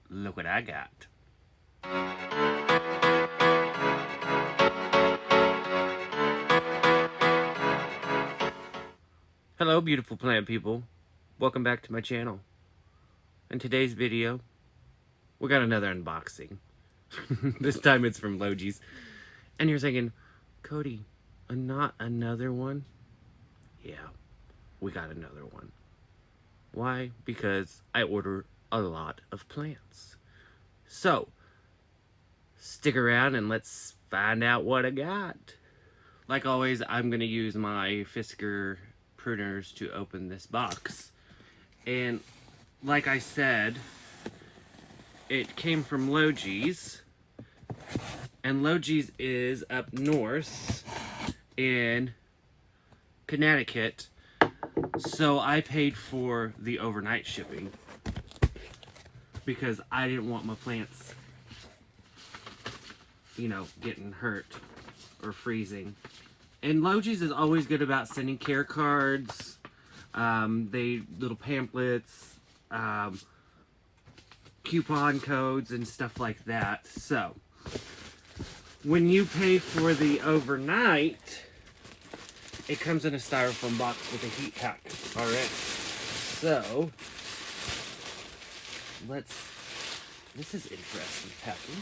Look what I got. Hello, beautiful plant people. Welcome back to my channel. In today's video, we got another unboxing. This time it's from Logee's. And you're thinking, Cody, not another one? Yeah, we got another one. Why? Because I order a lot of plants. So, stick around and let's find out what I got. Like always, I'm going to use my Fisker pruners to open this box. And like I said, it came from Logee's. And Logee's is up north in Connecticut. So I paid for the overnight shipping because I didn't want my plants, getting hurt or freezing. And Logee's is always good about sending care cards, little pamphlets, coupon codes and stuff like that. So when you pay for the overnight, it comes in a styrofoam box with a heat pack already. So this is interesting packing.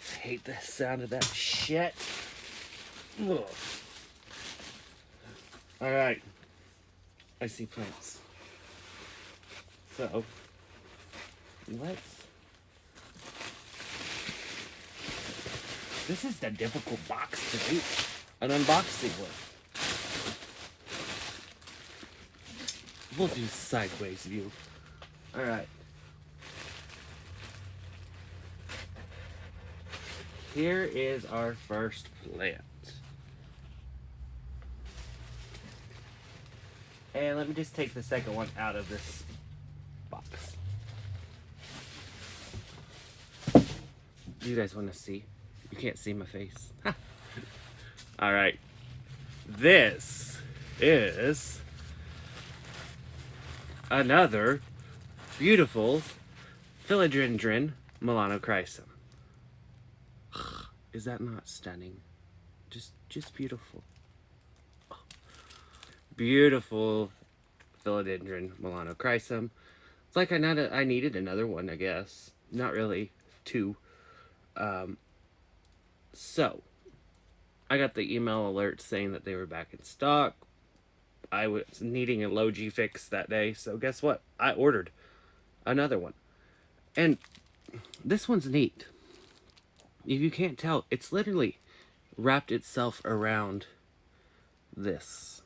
I hate the sound of that shit. Ugh. All right, I see plants. So this is the difficult box to do an unboxing with. We'll do sideways view. All right. Here is our first plant. And let me just take the second one out of this box. Do you guys want to see? You can't see my face. All right. This is another beautiful Philodendron Melanochrysum. Is that not stunning? Just beautiful. Oh. Beautiful Philodendron Melanochrysum. It's like I needed another one, I guess. Not really. Two. So, I got the email alert saying that they were back in stock. I was needing a Logee fix that day, so guess what? I ordered another one. And this one's neat. If you can't tell, it's literally wrapped itself around this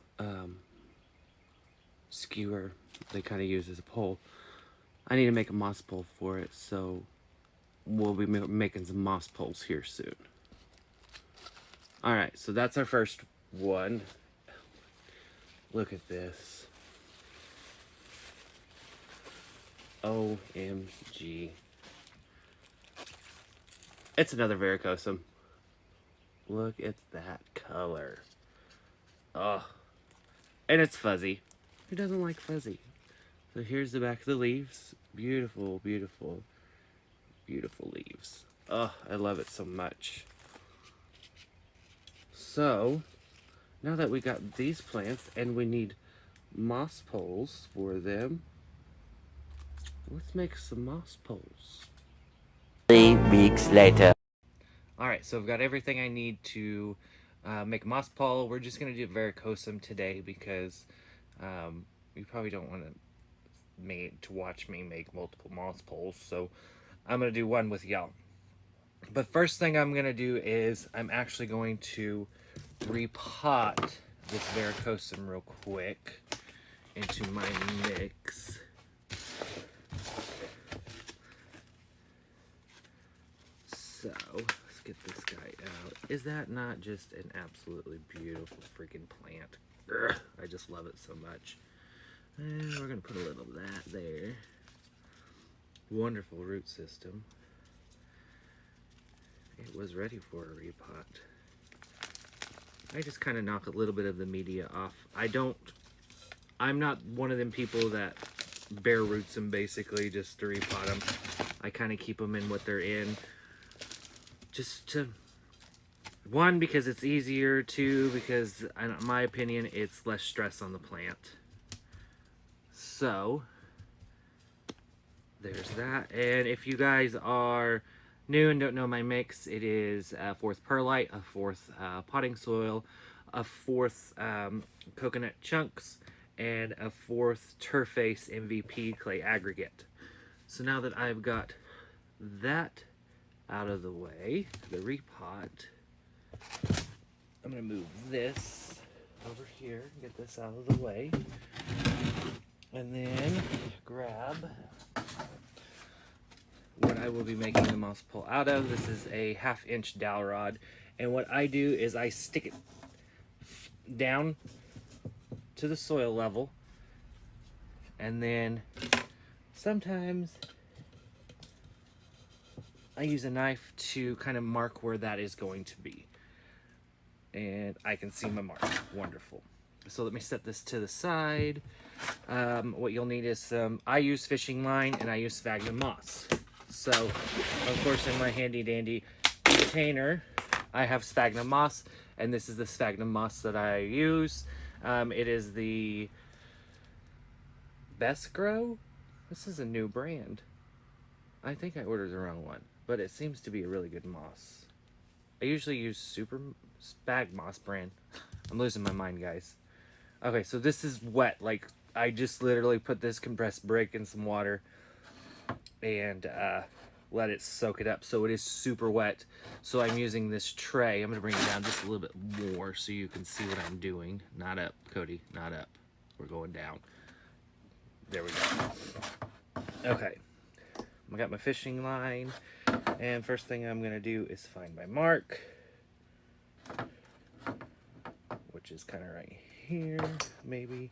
skewer they kind of use as a pole. I need to make a moss pole for it, so we'll be making some moss poles here soon. Alright, so that's our first one. Look at this. OMG. It's another varicosum. Look at that color. Oh. And it's fuzzy. Who doesn't like fuzzy? So here's the back of the leaves. Beautiful, beautiful, beautiful leaves. Oh, I love it so much. So, now that we got these plants and we need moss poles for them, let's make some moss poles. 3 weeks later. Alright, so I've got everything I need to make a moss pole. We're just going to do varicosum today because you probably don't want to watch me make multiple moss poles, so I'm going to do one with y'all. But first thing I'm going to do is I'm actually going to repot this varicosum real quick into my mix. So, let's get this guy out. Is that not just an absolutely beautiful freaking plant? Urgh, I just love it so much. And we're going to put a little of that there. Wonderful root system. It was ready for a repot. I just kind of knock a little bit of the media off. I'm not one of them people that bare roots them basically, just to repot them. I kind of keep them in what they're in. Just to, one, because it's easier, two, because in my opinion, it's less stress on the plant. So, there's that. And if you guys are new and don't know my mix, it is a fourth perlite, a fourth potting soil, a fourth coconut chunks, and a fourth Turface MVP clay aggregate. So now that I've got that out of the way, the repot, I'm gonna move this over here, get this out of the way, and then grab what I will be making the moss pull out of. This is a 1/2 inch dowel rod, and what I do is I stick it down to the soil level, and then sometimes I use a knife to kind of mark where that is going to be, and I can see my mark. Wonderful. So let me set this to the side. What you'll need is I use fishing line and I use sphagnum moss. So, of course, in my handy dandy container, I have sphagnum moss, and this is the sphagnum moss that I use. It is the Best Grow. This is a new brand. I think I ordered the wrong one, but it seems to be a really good moss. I usually use Super Spag Moss brand. I'm losing my mind, guys. Okay, so this is wet. Like, I just literally put this compressed brick in some water and let it soak it up. So it is super wet. So I'm using this tray. I'm going to bring it down just a little bit more so you can see what I'm doing. Not up, Cody, not up. We're going down. There we go. Okay. I got my fishing line. And first thing I'm going to do is find my mark, which is kind of right here, maybe.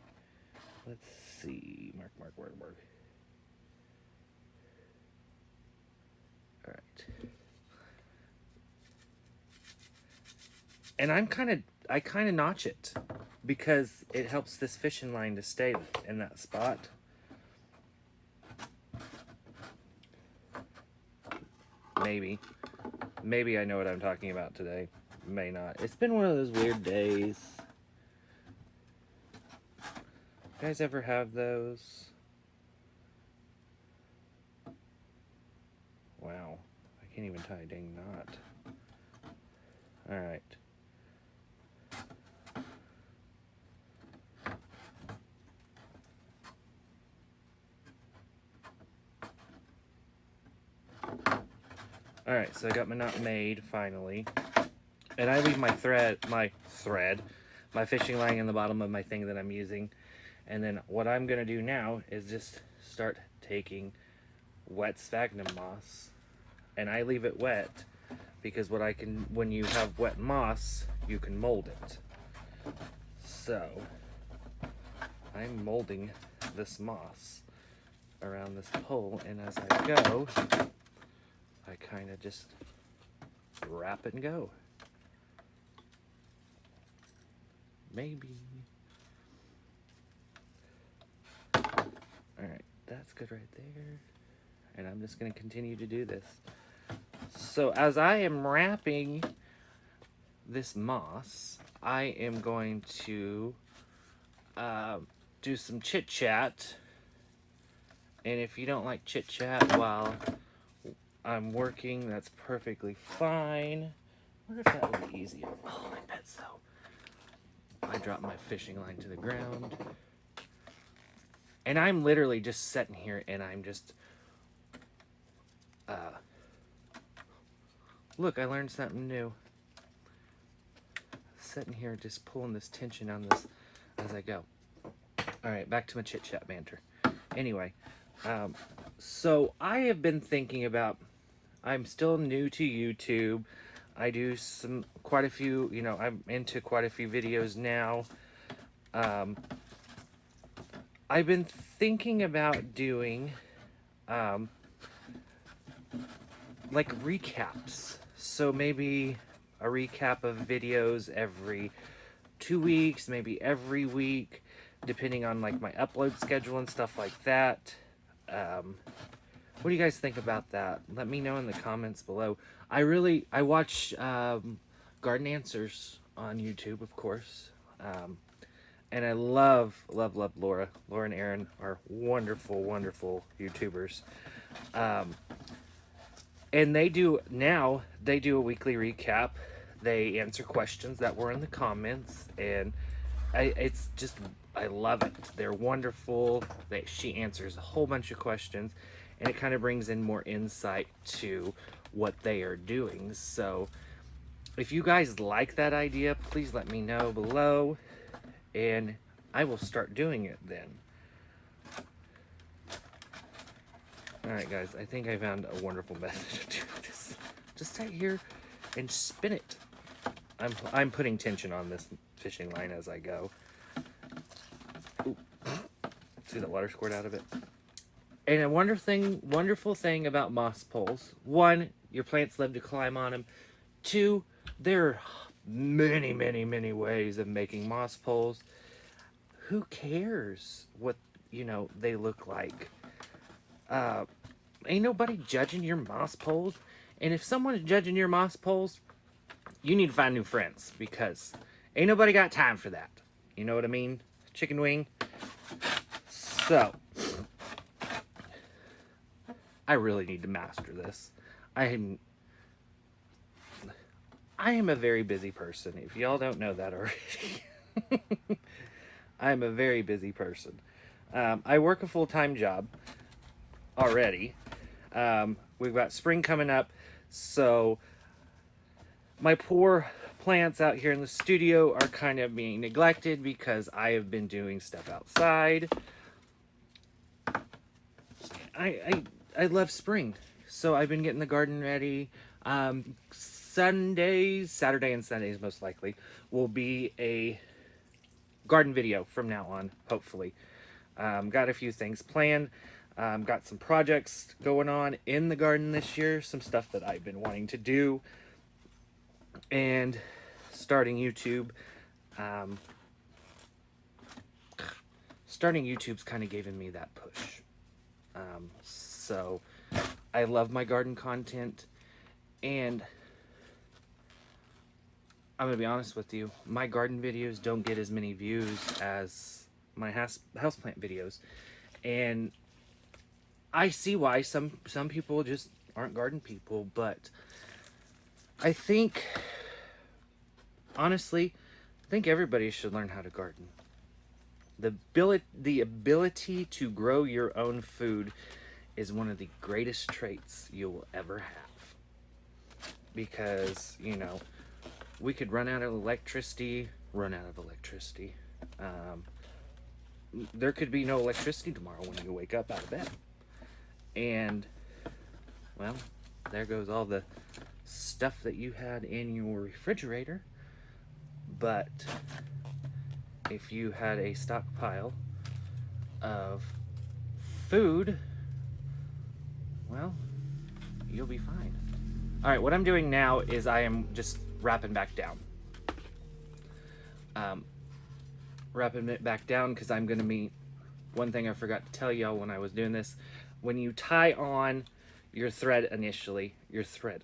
Let's see. Mark. All right. And I kind of notch it because it helps this fishing line to stay in that spot. Maybe I know what I'm talking about today. May not. It's been one of those weird days. You guys ever have those? Wow. I can't even tie a dang knot. Alright. Alright, so I got my knot made, finally. And I leave my fishing line in the bottom of my thing that I'm using. And then what I'm going to do now is just start taking wet sphagnum moss. And I leave it wet because when you have wet moss, you can mold it. So, I'm molding this moss around this pole, and as I go, I kind of just wrap it and go. Maybe. Alright, that's good right there. And I'm just going to continue to do this. So as I am wrapping this moss, I am going to do some Chit Chat. And if you don't like Chit Chat while I'm working, that's perfectly fine. I wonder if that would be easier. Oh, I bet so. I drop my fishing line to the ground. And I'm literally just sitting here and I'm just... look, I learned something new. Sitting here just pulling this tension on this as I go. Alright, back to my Chit Chat banter. Anyway, so I have been thinking about... I'm still new to YouTube. I do quite a few, I'm into quite a few videos now. I've been thinking about doing, like recaps. So maybe a recap of videos every 2 weeks, maybe every week. depending on like my upload schedule and stuff like that. What do you guys think about that? Let me know in the comments below. I watch Garden Answers on YouTube, of course. And I love Laura. Laura and Aaron are wonderful, wonderful YouTubers. And they do a weekly recap. They answer questions that were in the comments, and I love it. They're wonderful. She answers a whole bunch of questions, and it kind of brings in more insight to what they are doing. So if you guys like that idea, please let me know below, and I will start doing it then. Alright guys, I think I found a wonderful method to do this. Just sit here and spin it. I'm putting tension on this fishing line as I go. Ooh. See that water squirt out of it? And a wonderful thing about moss poles. One, your plants love to climb on them. Two, there are many ways of making moss poles. Who cares what, they look like? Ain't nobody judging your moss poles. And if someone's judging your moss poles, you need to find new friends, because ain't nobody got time for that. You know what I mean? Chicken wing. So, I really need to master this. I am a very busy person. If y'all don't know that already. I'm a very busy person. I work a full-time job already. We've got spring coming up, so my poor plants out here in the studio are kind of being neglected because I have been doing stuff outside. I love spring, so I've been getting the garden ready. Saturday and Sundays most likely, will be a garden video from now on, hopefully. Got a few things planned. Got some projects going on in the garden this year, some stuff that I've been wanting to do, and starting YouTube. Starting YouTube's kind of given me that push. So I love my garden content, and I'm gonna be honest with you, my garden videos don't get as many views as my houseplant videos, and I see why. Some people just aren't garden people, but I think, honestly, I think everybody should learn how to garden. The ability to grow your own food is one of the greatest traits you will ever have. Because, we could run out of electricity. There could be no electricity tomorrow when you wake up out of bed. And, well, there goes all the stuff that you had in your refrigerator. But if you had a stockpile of food, well, you'll be fine. All right, what I'm doing now is I am just wrapping back down. Wrapping it back down because I'm going to meet, one thing I forgot to tell y'all when I was doing this, when you tie on your thread initially,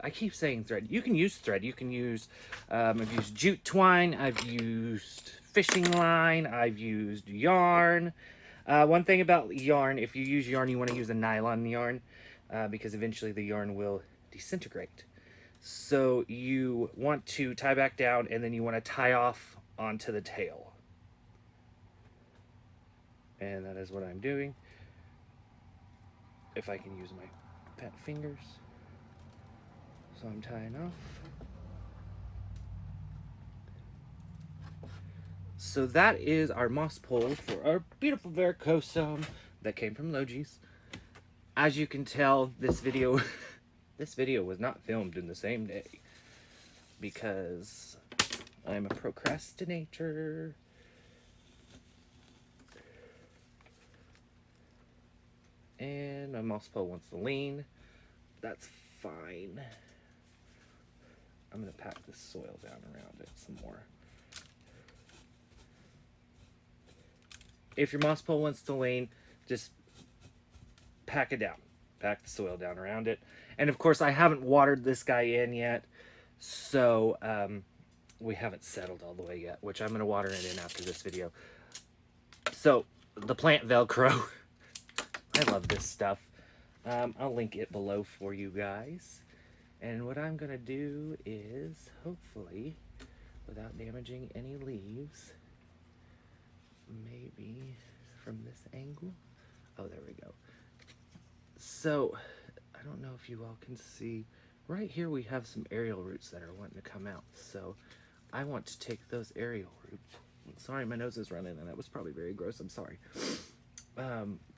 I keep saying thread, you can use thread, you can use, I've used jute twine, I've used fishing line, I've used yarn. One thing about yarn, if you use yarn, you want to use a nylon yarn, because eventually the yarn will disintegrate. So you want to tie back down, and then you want to tie off onto the tail. And that is what I'm doing. If I can use my fat fingers. So I'm tying off. So that is our moss pole for our beautiful varicosum that came from Logee's. As you can tell, this video was not filmed in the same day because I'm a procrastinator. And my moss pole wants to lean. That's fine. I'm gonna pack this soil down around it some more. if your moss pole wants to lean, just pack it down. Pack the soil down around it. And of course, I haven't watered this guy in yet, so we haven't settled all the way yet, which I'm going to water it in after this video. So, the plant Velcro. I love this stuff. I'll link it below for you guys. And what I'm going to do is, hopefully, without damaging any leaves, maybe from this angle. Oh, there we go. So, I don't know if you all can see, right here we have some aerial roots that are wanting to come out. So, I want to take those aerial roots. Sorry, my nose is running and that was probably very gross. I'm sorry.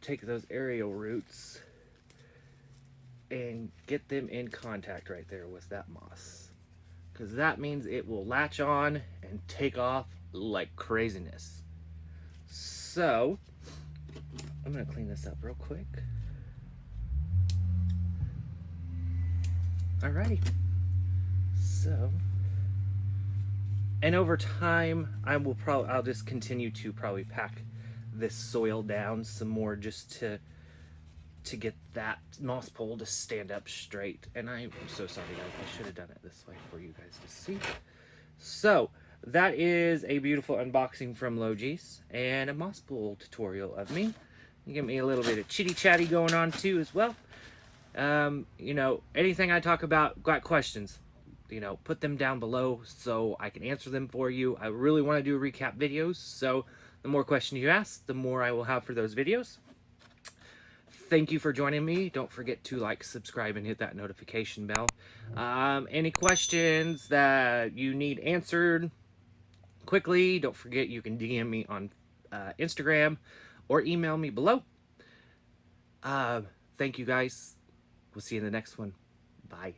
Take those aerial roots and get them in contact right there with that moss. Because that means it will latch on and take off like craziness. So, I'm going to clean this up real quick. Alrighty. So, and over time, I'll just continue to probably pack this soil down some more just to get that moss pole to stand up straight. And I'm so sorry, guys. I should have done it this way for you guys to see. So, that is a beautiful unboxing from Logee's and a moss pole tutorial of me. You get me a little bit of chitty chatty going on too as well. You know, anything I talk about, got questions, you know, put them down below so I can answer them for you. I really want to do recap videos, so the more questions you ask, the more I will have for those videos. Thank you for joining me. Don't forget to like, subscribe, and hit that notification bell. Any questions that you need answered quickly, don't forget you can DM me on Instagram or email me below. Thank you guys. We'll see you in the next one. Bye.